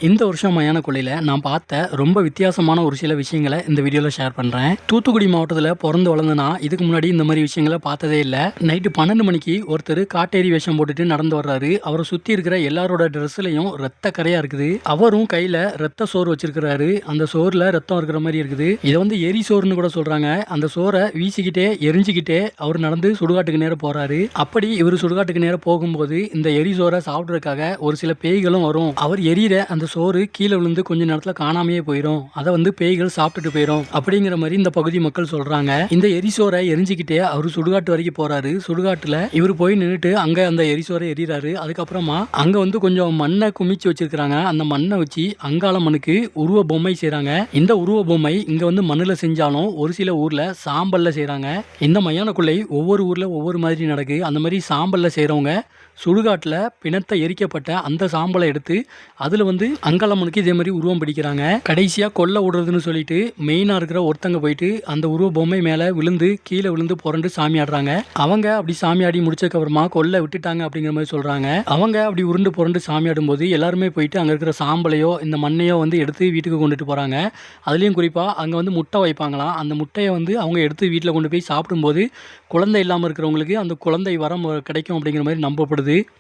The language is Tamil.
இந்த வருஷம் மயான கொள்ளையில் நான் பார்த்த ரொம்ப வித்தியாசமான ஒரு சில விஷயங்களை இந்த வீடியோவில் ஷேர் பண்ணுறேன். தூத்துக்குடி மாவட்டத்தில் பிறந்து வளர்ந்தனா இதுக்கு முன்னாடி இந்த மாதிரி விஷயங்களை பார்த்ததே இல்லை. நைட்டு 12 மணிக்கு ஒருத்தர் காட்டேரி வேஷம் போட்டுட்டு நடந்து வர்றாரு. அவரை சுற்றி இருக்கிற எல்லாரோட ட்ரெஸ்லையும் ரத்த கரையாக இருக்குது. அவரும் கையில் ரத்த சோறு வச்சிருக்கிறாரு. அந்த சோறில் ரத்தம் இருக்கிற மாதிரி இருக்குது. இதை வந்து எரி சோறுன்னு கூட சொல்கிறாங்க. அந்த சோறை வீசிக்கிட்டே எரிஞ்சிக்கிட்டே அவர் நடந்து சுடுகாட்டுக்கு நேரம் போகிறாரு. அப்படி இவர் சுடுகாட்டுக்கு நேரம் போகும்போது இந்த எரி சோறை சாப்பிட்றதுக்காக ஒரு சில பேய்களும் வரும். அவர் எரியிற அந்த சோறு கீழே விழுந்து கொஞ்ச நேரத்துல காணாமையே போயிடும். அதை வந்து பேய்கள் சாப்பிட்டுட்டு போயிடும் அப்படிங்கிற மாதிரி இந்த பகுதி மக்கள் சொல்றாங்க. இந்த எரிசோரை எரிஞ்சுக்கிட்டே அவரு சுடுகாட்டு வரைக்கும் போறாரு. சுடுகாட்டுல இவர் போய் நின்றுட்டு அங்க அந்த எரிசோரை எரிறாரு. அதுக்கப்புறமா அங்க வந்து கொஞ்சம் மண்ணை குமிச்சு வச்சிருக்காங்க. அந்த மண்ணை வச்சு அங்காள மண்ணுக்கு உருவ பொம்மை செய்யறாங்க. இந்த உருவ பொம்மை இங்க வந்து மண்ணுல செஞ்சாலும் ஒரு சில ஊர்ல சாம்பல்ல செய்யறாங்க. இந்த மயானக்குள்ளை ஒவ்வொரு ஊர்ல ஒவ்வொரு மாதிரி நடக்கு. அந்த மாதிரி சாம்பல்ல செய்யறவங்க சுடுகாட்டில் பிணத்தை எரிக்கப்பட்ட அந்த சாம்பலை எடுத்து அதில் வந்து அங்காளம்மனுக்கு இதே மாதிரி உருவம் பிடிக்கிறாங்க. கடைசியாக கொல்ல விடுறதுன்னு சொல்லிட்டு மெயினாக இருக்கிற ஒருத்தங்க போயிட்டு அந்த உருவ பொம்மை மேலே விழுந்து கீழே விழுந்து புரண்டு சாமி ஆடுறாங்க. அவங்க அப்படி சாமி ஆடி முடிச்சதுக்கப்புறமா கொல்ல விட்டுட்டாங்க அப்படிங்கிற மாதிரி சொல்கிறாங்க. அவங்க அப்படி உருண்டு புரண்டு சாமி ஆடும்போது எல்லாருமே போயிட்டு அங்கே இருக்கிற சாம்பலையோ இந்த மண்ணையோ வந்து எடுத்து வீட்டுக்கு கொண்டுட்டு போகிறாங்க. அதுலேயும் குறிப்பாக அங்கே வந்து முட்டை வைப்பாங்களாம். அந்த முட்டையை வந்து அவங்க எடுத்து வீட்டில் கொண்டு போய் சாப்பிடும்போது குழந்தை இல்லாமல் இருக்கிறவங்களுக்கு அந்த குழந்தை வரம் கிடைக்கும் அப்படிங்கிற மாதிரி நம்பப்படுது.